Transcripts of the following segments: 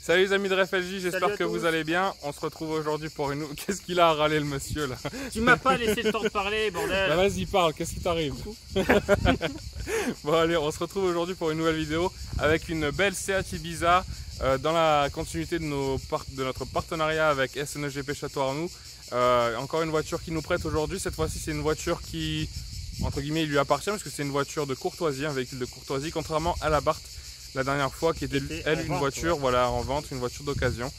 Salut les amis de RFLJ, j'espère que vous allez bien. On se retrouve aujourd'hui pour une... Qu'est-ce qu'il a à râler le monsieur là? Tu m'as pas laissé le temps de parler, bordel. Bah, vas-y parle, qu'est-ce qui t'arrive? Bon allez, on se retrouve aujourd'hui pour une nouvelle vidéo avec une belle Seat Ibiza dans la continuité de, notre partenariat avec SNEGP Château Arnoux. Encore une voiture qui nous prête aujourd'hui. Cette fois-ci c'est une voiture qui, entre guillemets, il lui appartient parce que c'est une voiture de courtoisie, un véhicule de courtoisie, contrairement à la Barth la dernière fois qui était elle une voiture, voilà, en vente, une voiture d'occasion.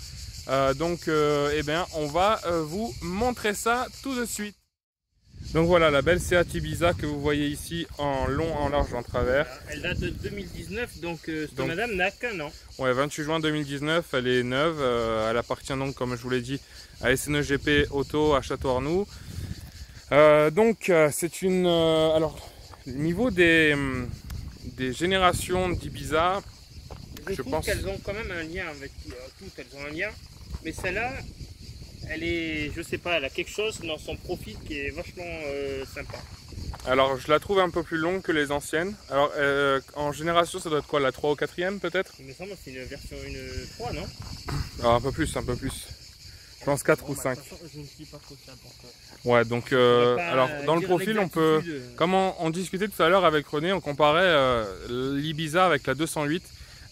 Eh bien on va vous montrer ça tout de suite. Donc voilà la belle Seat Ibiza que vous voyez ici en long, en large, en travers. Elle date de 2019, donc madame n'a qu'un an. Ouais, 28 juin 2019, elle est neuve, elle appartient donc, comme je vous l'ai dit, à SNEGP Auto à Château Arnoux. C'est une... alors, niveau des générations d'Ibiza, je pense qu'elles ont quand même un lien avec toutes, elles ont un lien, mais celle-là, elle est, je sais pas, elle a quelque chose dans son profil qui est vachement sympa. Alors je la trouve un peu plus longue que les anciennes. Alors en génération ça doit être quoi, la 3 ou 4e peut-être? Il me semble que c'est une version 3, non? Alors un peu plus, un peu plus. Je pense 4 ou 5. Je ne suis pas trop ça pour ça. Ouais, donc alors dans le profil on peut, comme on discutait tout à l'heure avec René, on comparait l'Ibiza avec la 208.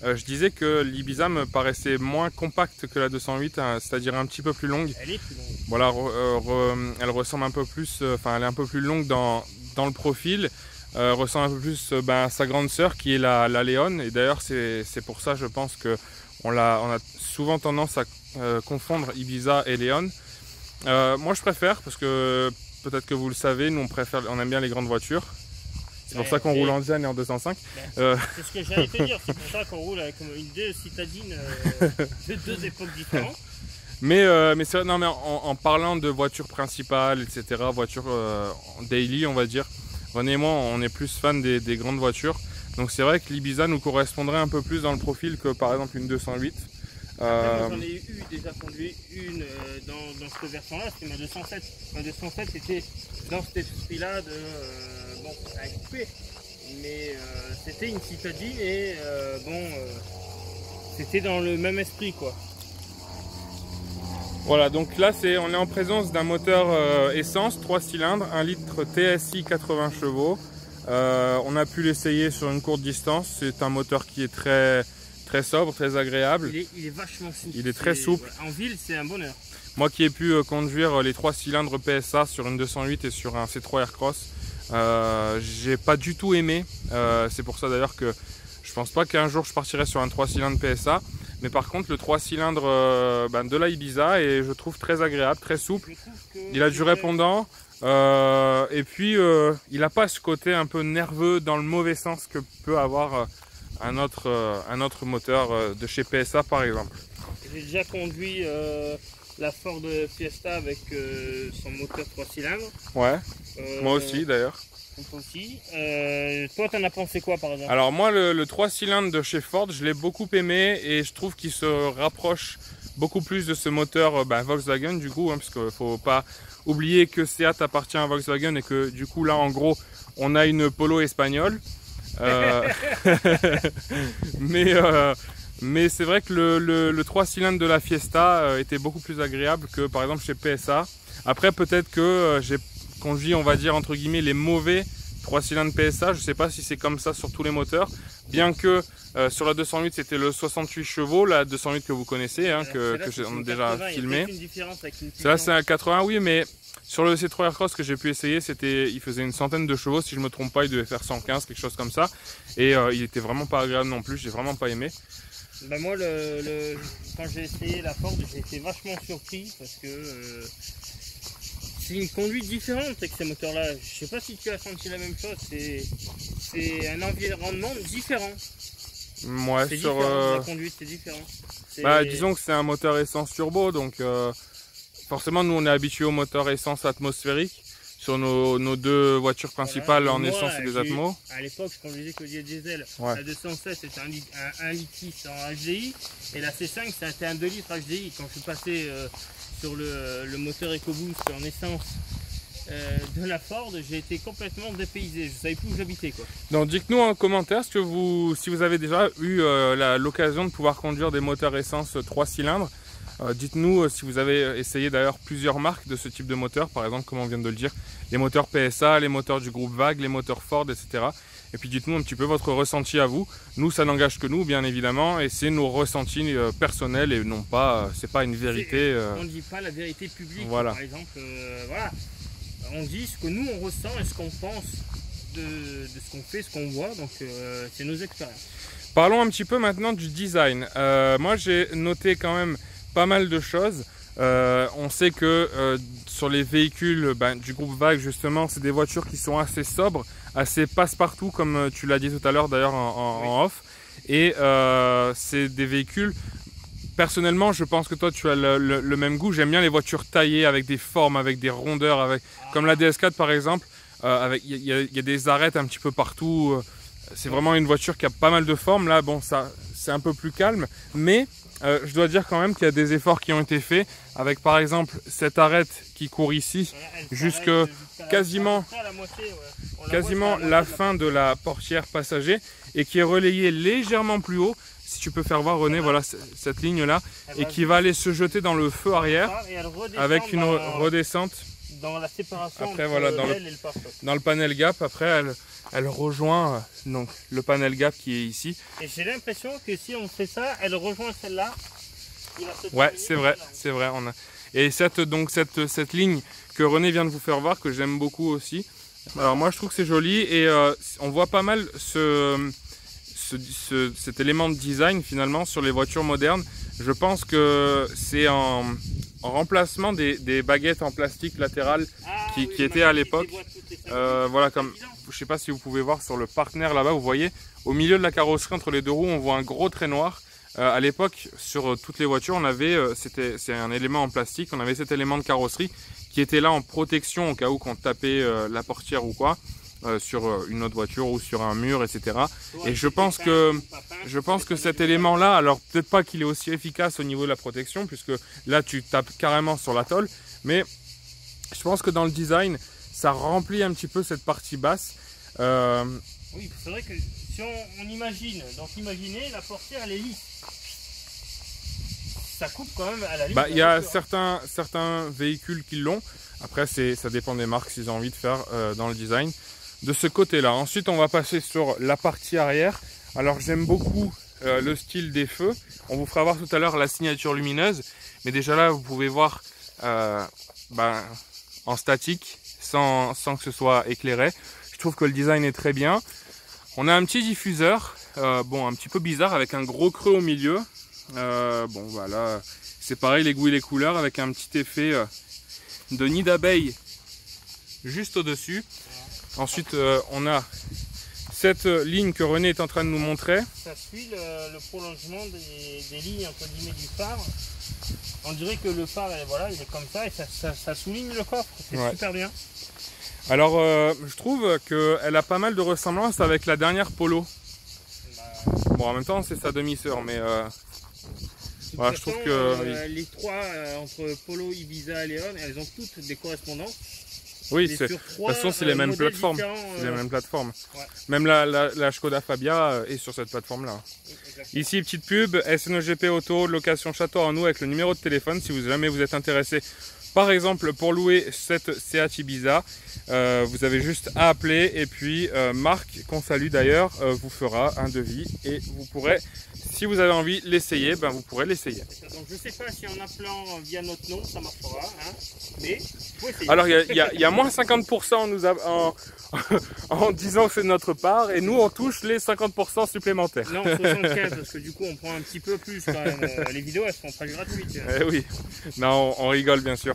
Je disais que l'Ibiza me paraissait moins compacte que la 208, hein, c'est-à-dire un petit peu plus longue. Elle est plus longue. Voilà, elle ressemble un peu plus, elle est un peu plus longue dans le profil. Ressemble un peu plus à sa grande sœur qui est la Léon. Et d'ailleurs c'est pour ça, je pense que on a souvent tendance à confondre Ibiza et Léon. Moi je préfère, parce que peut-être que vous le savez, nous on aime bien les grandes voitures. C'est pour ça qu'on roule en Diane et en 205. C'est ce que j'allais te dire, c'est pour ça qu'on roule avec une deux citadines de deux époques différentes. Mais c'est vrai, non, mais en parlant de voitures principales, etc., voitures daily, on va dire, René et moi, on est plus fans des grandes voitures. Donc c'est vrai que l'Ibiza nous correspondrait un peu plus dans le profil que par exemple une 208. J'en ai déjà conduit une dans cette version-là, c'était ma 207. Ma 207 était dans cet esprit-là de... bon, ça a coupé, mais c'était une citadine et c'était dans le même esprit, quoi. Voilà, donc là on est en présence d'un moteur essence 3 cylindres, 1 litre TSI 80 chevaux. On a pu l'essayer sur une courte distance. C'est un moteur qui est très sobre, très agréable. Il est vachement souple. Il est très souple. En ville, c'est un bonheur. Moi qui ai pu conduire les 3 cylindres PSA sur une 208 et sur un C3 Aircross, j'ai pas du tout aimé. C'est pour ça d'ailleurs que je pense pas qu'un jour je partirai sur un 3 cylindres PSA. Mais par contre le 3 cylindres de la Ibiza, et je trouve très agréable, très souple. Il a du répondant. Et puis il n'a pas ce côté un peu nerveux dans le mauvais sens que peut avoir un autre moteur de chez PSA par exemple. J'ai déjà conduit la Ford Fiesta avec son moteur 3 cylindres. Ouais, moi aussi d'ailleurs. Aussi. Toi, t'en as pensé quoi par exemple? Alors moi le 3 cylindres de chez Ford, je l'ai beaucoup aimé et je trouve qu'il se rapproche beaucoup plus de ce moteur Volkswagen du coup, hein, parce qu'il ne faut pas oublier que Seat appartient à Volkswagen et que du coup là en gros on a une Polo espagnole. Mais c'est vrai que le 3 cylindres de la Fiesta était beaucoup plus agréable que par exemple chez PSA. Après peut-être que j'ai conduit, on va dire entre guillemets, les mauvais 3 cylindres PSA. Je ne sais pas si c'est comme ça sur tous les moteurs, bien que sur la 208 c'était le 68 chevaux, la 208 que vous connaissez, hein, que j'ai déjà filmé. Là c'est un 80, oui, mais sur le C3 Aircross que j'ai pu essayer, il faisait une centaine de chevaux, si je me trompe pas, il devait faire 115, quelque chose comme ça. Et il était vraiment pas agréable non plus, j'ai vraiment pas aimé. Bah moi, quand j'ai essayé la Ford, j'ai été vachement surpris parce que c'est une conduite différente avec ces moteurs-là. Je sais pas si tu as senti la même chose, c'est un environnement différent. Ouais, la conduite, c'est différent. Disons que c'est un moteur essence turbo, donc forcément nous on est habitué au moteur essence atmosphérique sur nos deux voitures principales, voilà, en essence et des Atmos. À l'époque je conduisais que des diesel. Ouais. La 207 c'était un litre en HDI et la C5 c'était un 2 litres HDI. Quand je suis passé sur le moteur EcoBoost en essence de la Ford, j'ai été complètement dépaysé. Je savais plus où j'habitais, quoi. Donc dites-nous en commentaire si vous avez déjà eu l'occasion de pouvoir conduire des moteurs essence 3 cylindres. Dites-nous si vous avez essayé d'ailleurs plusieurs marques de ce type de moteur, par exemple comme on vient de le dire, les moteurs PSA, les moteurs du groupe VAG, les moteurs Ford, etc. Et puis dites-nous un petit peu votre ressenti à vous. Nous, ça n'engage que nous, bien évidemment, et c'est nos ressentis personnels et non pas, c'est pas une vérité. On ne dit pas la vérité publique, voilà. Par exemple, voilà. On dit ce que nous on ressent et ce qu'on pense de ce qu'on fait, ce qu'on voit, donc c'est nos expériences. Parlons un petit peu maintenant du design. Moi, j'ai noté quand même pas mal de choses. On sait que sur les véhicules du groupe VAG, justement, c'est des voitures qui sont assez sobres, assez passe-partout, comme tu l'as dit tout à l'heure d'ailleurs en off. Et c'est des véhicules, personnellement, je pense que toi tu as le même goût. J'aime bien les voitures taillées avec des formes, avec des rondeurs, comme la DS4 par exemple. Il y a des arêtes un petit peu partout. C'est vraiment une voiture qui a pas mal de formes. Là, bon, ça c'est un peu plus calme, mais je dois dire quand même qu'il y a des efforts qui ont été faits avec par exemple cette arête qui court ici jusque quasiment la fin de la portière passager et qui est relayée légèrement plus haut, si tu peux faire voir René, voilà cette ligne là, et qui va aller se jeter dans le feu arrière avec une redescente dans la séparation après, voilà, dans le panel gap. Après elle rejoint donc le panel gap qui est ici. Et j'ai l'impression que si on fait ça, elle rejoint celle-là. Ouais, c'est vrai. Et cette ligne que René vient de vous faire voir, que j'aime beaucoup aussi. Alors moi je trouve que c'est joli et on voit pas mal cet élément de design finalement sur les voitures modernes. Je pense que c'est en remplacement des baguettes en plastique latérales qui étaient à l'époque. Voilà, comme je sais pas si vous pouvez voir sur le partenaire là-bas, vous voyez au milieu de la carrosserie entre les deux roues, on voit un gros trait noir. À l'époque, sur toutes les voitures, on avait, c'est un élément en plastique, on avait cet élément de carrosserie qui était là en protection au cas où qu'on tapait la portière ou quoi, sur une autre voiture ou sur un mur, etc. Et je pense que cet élément-là, alors peut-être pas qu'il est aussi efficace au niveau de la protection, puisque là tu tapes carrément sur la tôle, mais je pense que dans le design, ça remplit un petit peu cette partie basse. Oui, c'est vrai que si on imagine, donc imaginez la portière elle est lisse. Ça coupe quand même à la limite. Il y a certains véhicules qui l'ont. Après, ça dépend des marques s'ils ont envie de faire dans le design. De ce côté-là. Ensuite, on va passer sur la partie arrière. Alors, j'aime beaucoup le style des feux. On vous fera voir tout à l'heure la signature lumineuse. Mais déjà là, vous pouvez voir en statique, sans que ce soit éclairé. Je trouve que le design est très bien. On a un petit diffuseur, un petit peu bizarre, avec un gros creux au milieu. Voilà, c'est pareil, les goûts et les couleurs, avec un petit effet de nid d'abeille juste au-dessus. Ensuite, on a cette ligne que René est en train de nous montrer. Ça suit le prolongement des lignes entre guillemets du phare. On dirait que le phare, voilà, il est comme ça et ça souligne le coffre. C'est super bien. Alors, je trouve qu'elle a pas mal de ressemblances avec la dernière Polo. Bon, en même temps, c'est sa demi-sœur, mais voilà, je trouve que les trois entre Polo, Ibiza et Léon, elles ont toutes des correspondances. Oui, de toute façon, c'est les mêmes plateformes. Les mêmes plateformes. Ouais. Même la Skoda Fabia est sur cette plateforme-là. Ici, petite pub, SNEGP Auto, location Château Arnoux avec le numéro de téléphone si jamais vous êtes intéressé. Par exemple, pour louer cette Seat Ibiza, vous avez juste à appeler et puis Marc, qu'on salue d'ailleurs, vous fera un devis et vous pourrez, si vous avez envie, l'essayer, vous pourrez l'essayer. Donc je ne sais pas si en appelant via notre nom ça marchera, hein, mais faut essayer. Alors il y a moins 50% en disant que c'est de notre part et nous on touche les 50% supplémentaires. Non, 75 parce que du coup on prend un petit peu plus quand même. Les vidéos elles sont pas gratuites. Eh oui, non, on rigole bien sûr.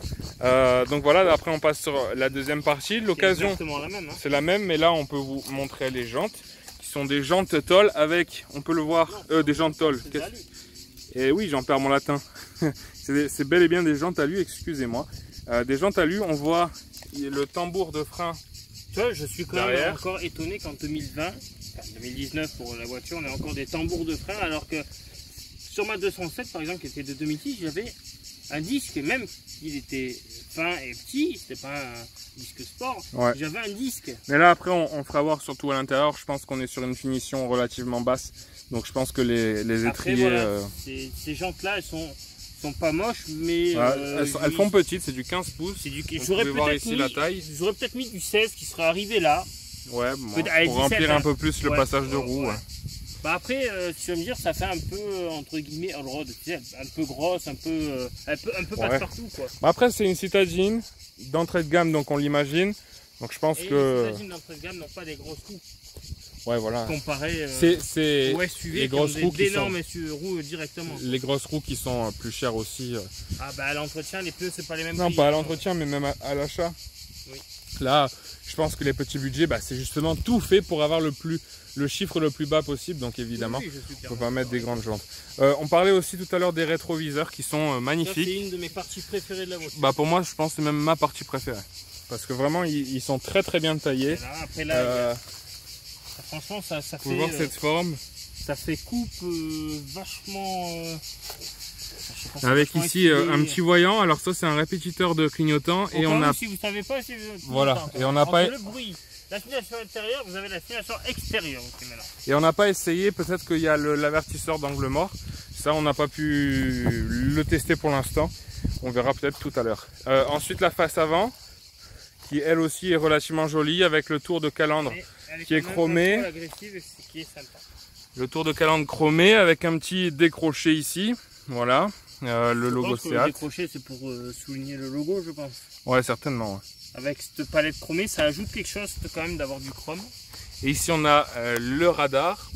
Donc voilà, après on passe sur la deuxième partie. L'occasion, c'est exactement la même. Hein. C'est la même, mais là on peut vous montrer les jantes. Qui sont des jantes tôle avec, on peut le voir, des jantes tôle. Et oui, j'en perds mon latin. C'est bel et bien des jantes alu, excusez-moi. Des jantes alu, on voit le tambour de frein. Tu vois, je suis quand même encore étonné qu'en 2020, enfin 2019 pour la voiture, on a encore des tambours de frein alors que sur ma 207 par exemple, qui était de 2006, j'avais un disque, même s'il était fin et petit, c'était pas un disque sport, ouais. J'avais un disque. Mais là après on fera voir surtout à l'intérieur, je pense qu'on est sur une finition relativement basse, donc je pense que les Après, étriers... voilà, ces jantes-là, elles sont pas moches, mais... Voilà, elles font petites, c'est du 15 pouces. J'aurais voir ici la taille. J'aurais peut-être mis du 16 qui serait arrivé là. Ouais, bon, pour 17, remplir hein. un peu plus le passage de roue. Ouais. Bah après, tu vas me dire, ça fait un peu, entre guillemets, on-road, tu sais, un peu grosse, un peu passe-partout, quoi. Bah après, c'est une citadine d'entrée de gamme, donc on l'imagine. Donc je pense que... Les citadines d'entrée de gamme n'ont pas des grosses roues. Ouais, voilà. Comparé c'est aux SUV les grosses roues qui sont... roues directement. Les grosses roues qui sont plus chères aussi. Ah bah à l'entretien, les pneus, c'est pas les mêmes Non, prix, pas à l'entretien, mais même à l'achat. Oui. Là, je pense que les petits budgets, bah, c'est justement tout fait pour avoir le chiffre le plus bas possible. Donc évidemment, il ne faut pas mettre des grandes jantes. On parlait aussi tout à l'heure des rétroviseurs qui sont magnifiques. C'est une de mes parties préférées de la voiture. Bah, pour moi, je pense que c'est même ma partie préférée. Parce que vraiment, ils sont très très bien taillés. Là, après là, franchement, ça fait... Faut voir cette forme. Ça fait coupe vachement... Avec ici un petit voyant, alors ça c'est un répétiteur de clignotant et on a... Si vous savez pas, c'est voilà, et on n'a pas... le bruit, la signalisation intérieure, vous avez la signalisation extérieure aussi maintenant. Et on n'a pas essayé, peut-être qu'il y a l'avertisseur d'angle mort. Ça on n'a pas pu le tester pour l'instant. On verra peut-être tout à l'heure. Ensuite la face avant, qui elle aussi est relativement jolie avec le tour de calandre qui est chromé. Le tour de calandre chromé avec un petit décroché ici. Voilà, le logo Seat. Le décroché, c'est pour souligner le logo, je pense. Ouais, certainement. Ouais. Avec cette palette chromée, ça ajoute quelque chose quand même d'avoir du chrome. Et ici, on a le radar.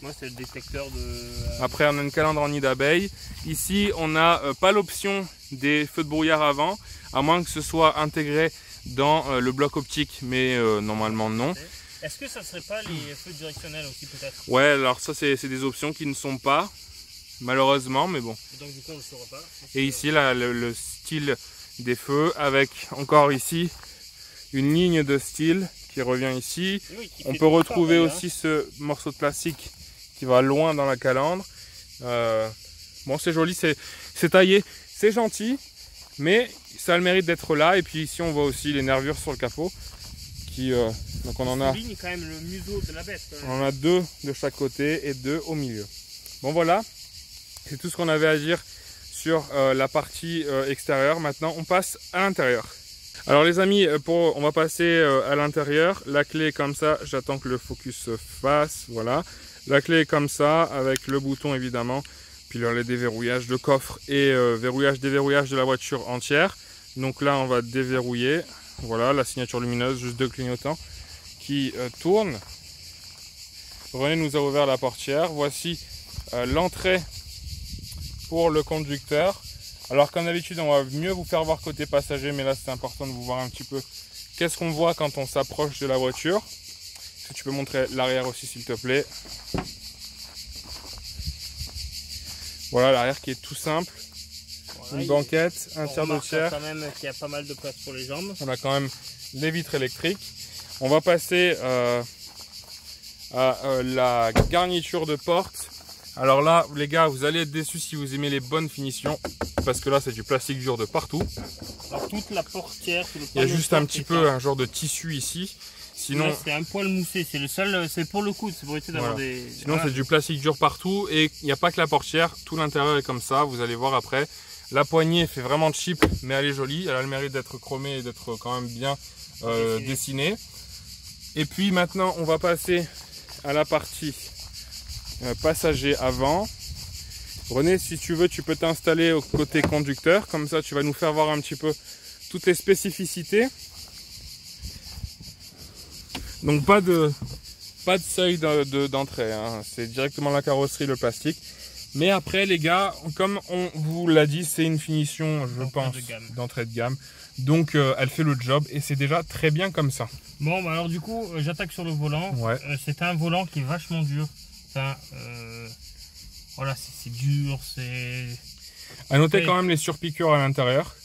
Moi, c'est le détecteur de... Après, on a une calandre en nid d'abeille. Ici, on n'a pas l'option des feux de brouillard avant, à moins que ce soit intégré dans le bloc optique, mais normalement non. Est-ce que ça ne serait pas les feux directionnels aussi peut-être? Ouais, alors ça, c'est des options qui ne sont pas. Malheureusement, mais bon. Et donc du coup on le saura pas. Et ici là, le style des feux avec encore ici une ligne de style qui revient ici. Oui, on peut retrouver aussi ce morceau de plastique qui va loin dans la calandre. Bon, c'est joli, c'est taillé, c'est gentil, mais ça a le mérite d'être là. Et puis ici on voit aussi les nervures sur le capot. Donc on en a. Quand même le museau de la bête. On en a 2 de chaque côté et 2 au milieu. Bon voilà. C'est tout ce qu'on avait à dire sur la partie extérieure. Maintenant, on passe à l'intérieur. Alors les amis, on va passer à l'intérieur. La clé est comme ça. J'attends que le focus se fasse. Voilà. La clé est comme ça, avec le bouton évidemment. Puis les déverrouillages de coffre et verrouillage, déverrouillage de la voiture entière. Donc là, on va déverrouiller. Voilà, la signature lumineuse, juste 2 clignotants qui tournent. René nous a ouvert la portière. Voici l'entrée pour le conducteur. Alors qu'en d'habitude on va mieux vous faire voir côté passager, mais là c'est important de vous voir un petit peu qu'est-ce qu'on voit quand on s'approche de la voiture. Est-ce que tu peux montrer l'arrière aussi s'il te plaît? Voilà l'arrière qui est tout simple. Voilà, une banquette, un tiers de tiers. Quand même qu'il y a pas mal de place pour les jambes. On a quand même les vitres électriques. On va passer à la garniture de porte. Alors là, les gars, vous allez être déçus si vous aimez les bonnes finitions, parce que là, c'est du plastique dur de partout. Alors, toute la portière, il y a juste un petit peu un genre de tissu ici. Sinon, c'est un poil moussé. C'est le seul, c'est pour le coude, c'est pour éviter d'avoir des. Sinon, c'est du plastique dur partout et il n'y a pas que la portière. Tout l'intérieur est comme ça. Vous allez voir après. La poignée fait vraiment cheap, mais elle est jolie. Elle a le mérite d'être chromée et d'être quand même bien dessinée. Et puis maintenant, on va passer à la partie passager avant. René, si tu veux, tu peux t'installer au côté conducteur, comme ça tu vas nous faire voir un petit peu toutes les spécificités. Donc pas de seuil d'entrée, hein. C'est directement la carrosserie, le plastique. Mais après les gars, comme on vous l'a dit, c'est une finition, je pense, d'entrée de gamme. Donc elle fait le job et c'est déjà très bien comme ça. Bon, bah alors du coup, j'attaque sur le volant. Ouais. C'est un volant qui est vachement dur. Enfin, voilà, c'est dur, c'est... À noter quand même les surpiqûres à l'intérieur.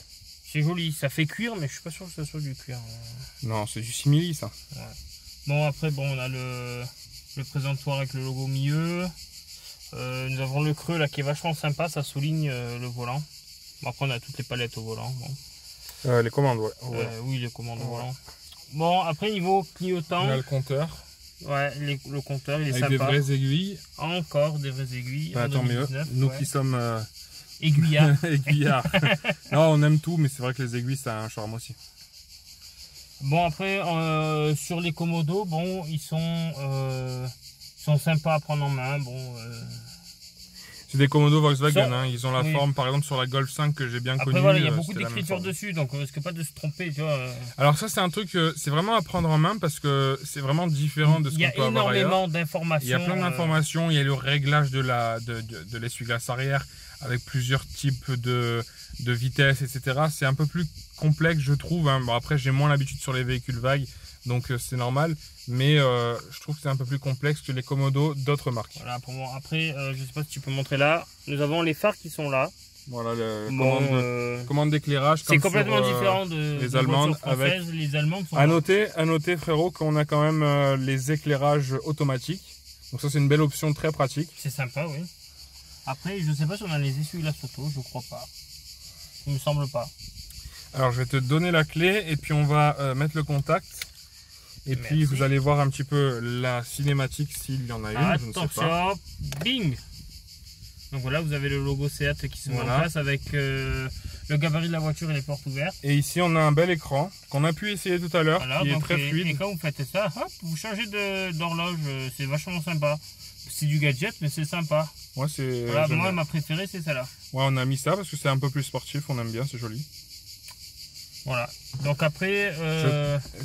C'est joli, ça fait cuir, mais je suis pas sûr que ça soit du cuir. Non, c'est du simili ça. Ouais. Bon, après, bon, on a le présentoir avec le logo au milieu. Nous avons le creux là qui est vachement sympa, ça souligne le volant. Bon, après on a toutes les palettes au volant. Bon. Les commandes, ouais. Oui, les commandes au volant. Bon, après niveau clignotant. On a le compteur. Ouais, le compteur il est avec sympa. Des vraies aiguilles. Encore des vraies aiguilles. Bah, tant mieux. Nous qui sommes aiguillards. aiguillards. Non, on aime tout, mais c'est vrai que les aiguilles ça a un charme aussi. Bon, après sur les Komodo, bon, ils sont sympas à prendre en main. Bon. C'est des Komodo Volkswagen, hein. Ils ont la forme par exemple sur la Golf 5 que j'ai bien connue. Après voilà, il y a beaucoup d'écriture dessus, donc on risque pas de se tromper, tu vois. Alors ça c'est un truc, c'est vraiment à prendre en main parce que c'est vraiment différent de ce qu'on peut avoir ailleurs. Il y a énormément d'informations. Il y a plein d'informations, il y a le réglage de l'essuie-glace arrière avec plusieurs types de vitesse, etc. C'est un peu plus complexe je trouve, hein. Bon, après j'ai moins l'habitude sur les véhicules vagues, donc c'est normal. Mais je trouve que c'est un peu plus complexe que les Komodo d'autres marques. Voilà, pour moi. Après, je sais pas si tu peux montrer là. Nous avons les phares qui sont là. Voilà, commande d'éclairage. C'est complètement différent les allemandes. Avec les allemandes sont à noter frérot qu'on a quand même les éclairages automatiques. Donc ça c'est une belle option très pratique. C'est sympa, oui. Après, je sais pas si on a les essuie-glaces auto, je crois pas. Il me semble pas. Alors je vais te donner la clé et puis on va mettre le contact. Et puis vous allez voir un petit peu la cinématique s'il y en a une. Attention, je ne sais pas. Bing. Donc voilà, vous avez le logo Seat qui se met en place avec le gabarit de la voiture et les portes ouvertes. Et ici on a un bel écran qu'on a pu essayer tout à l'heure, qui est très fluide. Et quand vous faites ça, hop, vous changez d'horloge, c'est vachement sympa. C'est du gadget mais c'est sympa. Ouais, c'est. Voilà, moi ma préférée c'est celle-là. Ouais, on a mis ça parce que c'est un peu plus sportif, on aime bien, c'est joli. Voilà, donc après...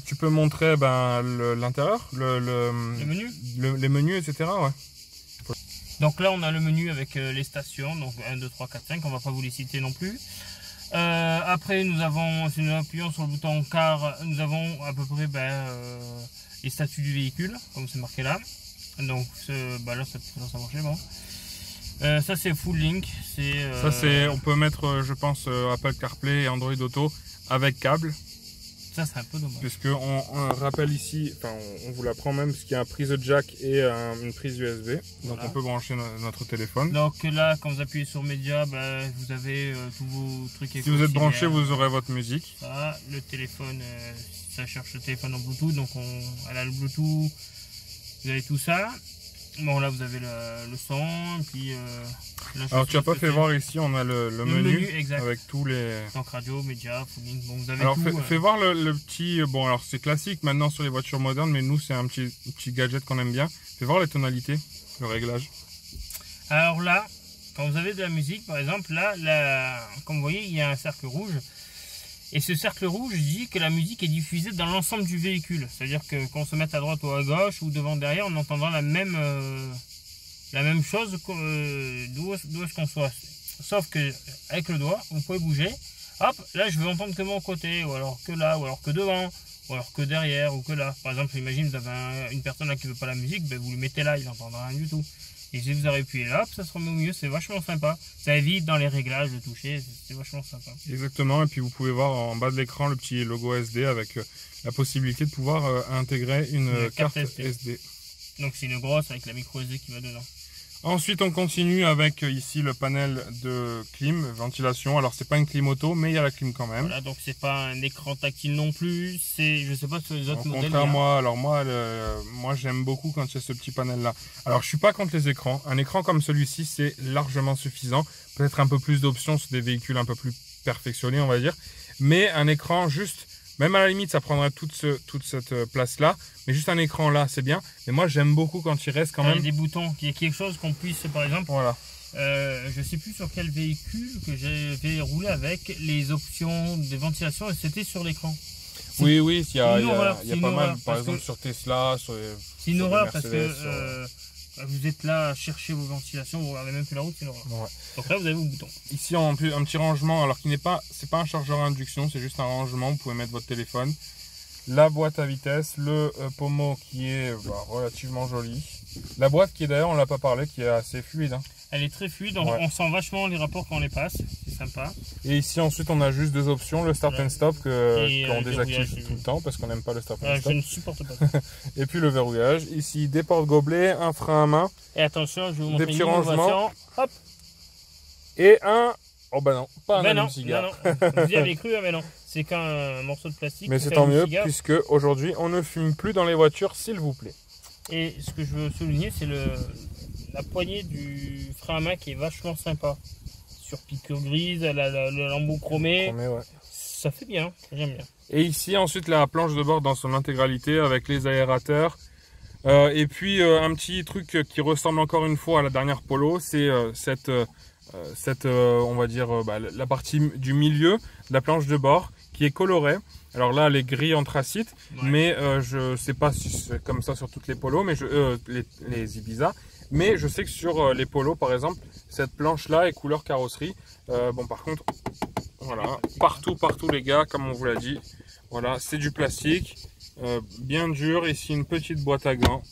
Tu peux montrer l'intérieur, le menu, les menus, etc. Ouais. Donc là on a le menu avec les stations, donc 1, 2, 3, 4, 5, on va pas vous les citer non plus. Après nous avons, si nous appuyons sur le bouton car, nous avons à peu près les statuts du véhicule, comme c'est marqué là. Donc là ça marchait bon. Ça c'est Full Link. Ça c'est, on peut mettre je pense Apple CarPlay et Android Auto avec câble. Ça c'est un peu dommage. Puisque on rappelle ici, enfin on vous l'apprend même, parce qu'il y a une prise jack et une prise USB. Donc on peut brancher notre téléphone. Donc là quand vous appuyez sur Média, vous avez tous vos trucs. Si vous êtes branché, vous aurez votre musique. Ça, le téléphone, ça cherche le téléphone en Bluetooth, donc elle a le Bluetooth, vous avez tout ça. Bon là vous avez le son, et puis alors tu n'as pas fait voir ici, on a le menu exact. Avec tous les... Donc radio, média, Full, bon vous avez alors, tout. Fais voir le petit, bon alors c'est classique maintenant sur les voitures modernes, mais nous c'est un petit gadget qu'on aime bien. Fais voir les tonalités, le réglage. Alors là, quand vous avez de la musique par exemple, là comme vous voyez il y a un cercle rouge. Et ce cercle rouge dit que la musique est diffusée dans l'ensemble du véhicule. C'est-à-dire que quand on se met à droite ou à gauche ou devant derrière, on entendra la même chose d'où est-ce qu'on soit. Sauf que avec le doigt, vous pouvez bouger. Hop, là je vais entendre que mon côté, ou alors que là, ou alors que devant, ou alors que derrière, ou que là. Par exemple, imagine vous avez une personne là qui veut pas la musique, vous lui mettez là, il n'entendra rien du tout. Et si vous appuyez là, ça se remet au milieu, c'est vachement sympa. Ça évite dans les réglages de toucher, c'est vachement sympa. Exactement, et puis vous pouvez voir en bas de l'écran le petit logo SD avec la possibilité de pouvoir intégrer une carte SD. Donc c'est une grosse avec la micro SD qui va dedans. Ensuite on continue avec ici le panel de clim, ventilation. Alors c'est pas une clim auto, mais il y a la clim quand même. Voilà, donc c'est pas un écran tactile non plus. Je sais pas sur les autres modèles. Moi j'aime beaucoup quand il y a ce petit panel là. Alors je suis pas contre les écrans. Un écran comme celui-ci c'est largement suffisant. Peut-être un peu plus d'options sur des véhicules un peu plus perfectionnés on va dire. Mais un écran juste, même à la limite ça prendrait toute cette place là. Mais juste un écran là c'est bien. Mais moi j'aime beaucoup quand il reste quand même des boutons, qu'il y ait quelque chose qu'on puisse par exemple. Voilà. Je sais plus sur quel véhicule que j'avais roulé avec les options de ventilation et c'était sur l'écran. Oui, il y a pas mal, par exemple sur Tesla, c'est une horreur parce que vous êtes là à chercher vos ventilations, vous regardez même plus la route, c'est une horreur. Ouais. Donc là vous avez vos boutons. Ici un petit rangement, alors qui n'est pas, c'est pas un chargeur à induction, c'est juste un rangement, vous pouvez mettre votre téléphone. La boîte à vitesse, le pommeau qui est relativement joli. La boîte qui est d'ailleurs, on l'a pas parlé, qui est assez fluide. Hein. Elle est très fluide, on sent vachement les rapports quand on les passe, c'est sympa. Et ici ensuite on a juste deux options, le start and stop qu'on désactive verrouillage, tout le temps parce qu'on n'aime pas le start and Je stop. ne supporte pas ça. Et puis le verrouillage. Ici des porte-gobelets, un frein à main. Et attention, je vais vous montrer Des une petits rangements. innovation. Hop. Et un... Oh bah non, pas un Ben non, allume-cigare. non. Vous y avez cru, mais non. C'est qu'un morceau de plastique. Mais c'est tant mieux puisque aujourd'hui on ne fume plus dans les voitures s'il vous plaît. Et ce que je veux souligner, c'est la poignée du frein à main qui est vachement sympa. Sur piqûre grise, le lambeau chromé. Ouais. Ça fait bien, j'aime bien. Et ici ensuite la planche de bord dans son intégralité avec les aérateurs. Et puis un petit truc qui ressemble encore une fois à la dernière Polo, c'est on va dire la partie du milieu de la planche de bord qui est colorée. Alors là elle est gris anthracite, ouais. Mais je sais pas si c'est comme ça sur toutes les Polos, mais les Ibiza. Mais je sais que sur les Polos par exemple, cette planche là est couleur carrosserie. Bon par contre, voilà, partout les gars, comme on vous l'a dit, voilà, c'est du plastique, bien dur. Ici une petite boîte à gants.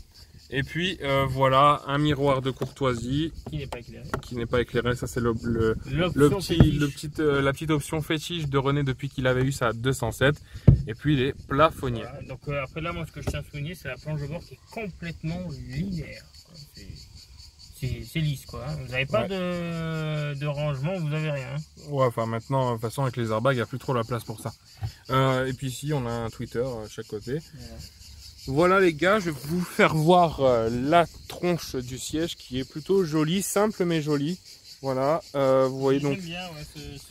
Et puis voilà un miroir de courtoisie qui n'est pas éclairé. Ça c'est la petite option fétiche de René depuis qu'il avait eu sa 207. Et puis les plafonniers. Voilà, donc après là, moi ce que je tiens à souligner, c'est la planche de bord qui est complètement linéaire. C'est lisse quoi. Vous n'avez pas de rangement, vous n'avez rien. Ouais, enfin maintenant, de toute façon avec les airbags, il n'y a plus trop la place pour ça. Et puis ici on a un tweeter à chaque côté. Voilà les gars, je vais vous faire voir la tronche du siège qui est plutôt jolie, simple mais jolie. Voilà, vous voyez donc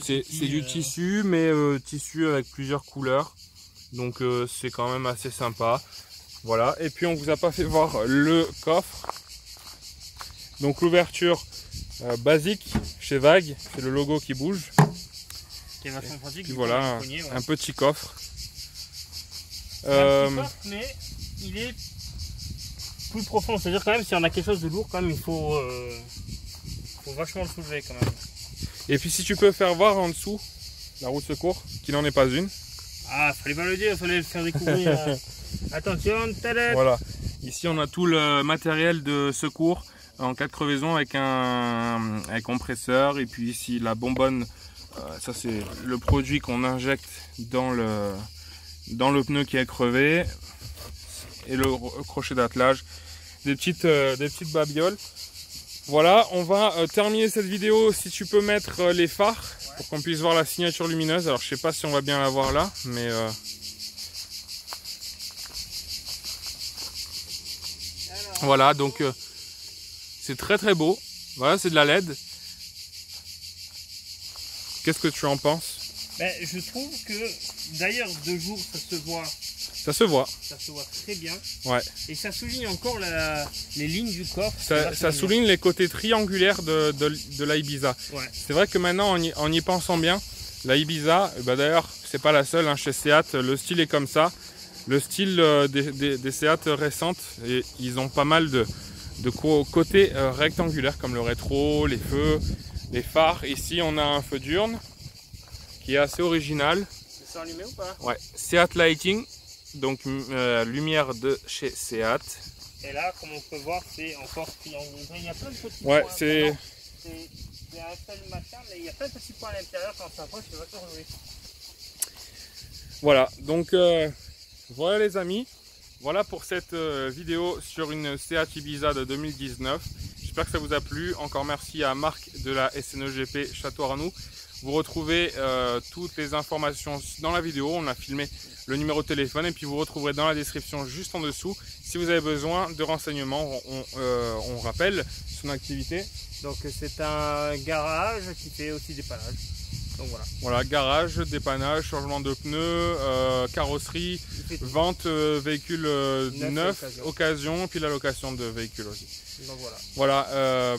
c'est du tissu, mais tissu avec plusieurs couleurs. Donc c'est quand même assez sympa. Voilà, et puis on vous a pas fait voir le coffre. Donc l'ouverture basique chez Vague, c'est le logo qui bouge. Qui est vachement pratique. Puis voilà, un petit coffre. Un petit coffre, mais il est plus profond. C'est-à-dire quand même, si on a quelque chose de lourd, quand même, il faut vachement le soulever quand même. Et puis si tu peux faire voir en dessous la roue de secours, qui n'en est pas une. Ah, fallait pas le dire, fallait le faire découvrir. Attention, tadam. Voilà, ici on a tout le matériel de secours en cas de crevaison avec un compresseur. Et puis ici la bonbonne, ça c'est le produit qu'on injecte dans le pneu qui est crevé. Et le crochet d'attelage, des petites babioles. Voilà, on va terminer cette vidéo. Si tu peux mettre les phares pour qu'on puisse voir la signature lumineuse. Alors je sais pas si on va bien la voir là, mais voilà, donc c'est très beau. Voilà, c'est de la LED. Qu'est-ce que tu en penses? Ben, je trouve que d'ailleurs de jour ça se voit. Ça se voit. Ça se voit très bien. Ouais. Et ça souligne encore les lignes du coffre. Ça souligne les côtés triangulaires de la Ibiza. Ouais. C'est vrai que maintenant, en y pensant bien, la Ibiza, d'ailleurs, c'est pas la seule, hein, chez Seat, le style est comme ça. Le style des Seat récentes, et ils ont pas mal de côtés rectangulaires comme le rétro, les feux, les phares. Ici, on a un feu diurne qui est assez original. C'est allumé ou pas? Ouais, Seat Lighting. Donc lumière de chez Seat. Et là, comme on peut voir, c'est encore triangulaire. Il y a plein de petits points. C'est un seul machin, mais il y a plein de petits points à l'intérieur. Quand on s'approche, c'est vachement joli. Voilà, donc voilà les amis. Voilà pour cette vidéo sur une Seat Ibiza de 2019. J'espère que ça vous a plu. Encore merci à Marc de la SNEGP Château Arnoux. Vous retrouvez toutes les informations dans la vidéo. On a filmé le numéro de téléphone et puis vous retrouverez dans la description juste en dessous si vous avez besoin de renseignements. On rappelle son activité. Donc c'est un garage qui fait aussi dépannage. Donc voilà. Voilà, garage, dépannage, changement de pneus, carrosserie, vente véhicules neufs, occasion, puis la location de véhicules aussi. Donc voilà. Voilà.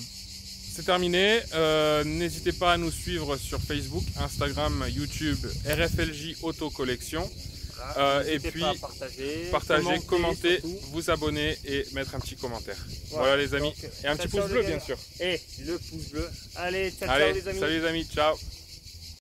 C'est terminé, n'hésitez pas à nous suivre sur Facebook, Instagram, YouTube, RFLJ Auto Collection. Voilà, et puis partager, commenter, vous abonner et mettre un petit commentaire. Voilà les amis. Donc, et un petit pouce bleu bien sûr. Et le pouce bleu. Allez, ciao, allez, les amis. Salut les amis, ciao.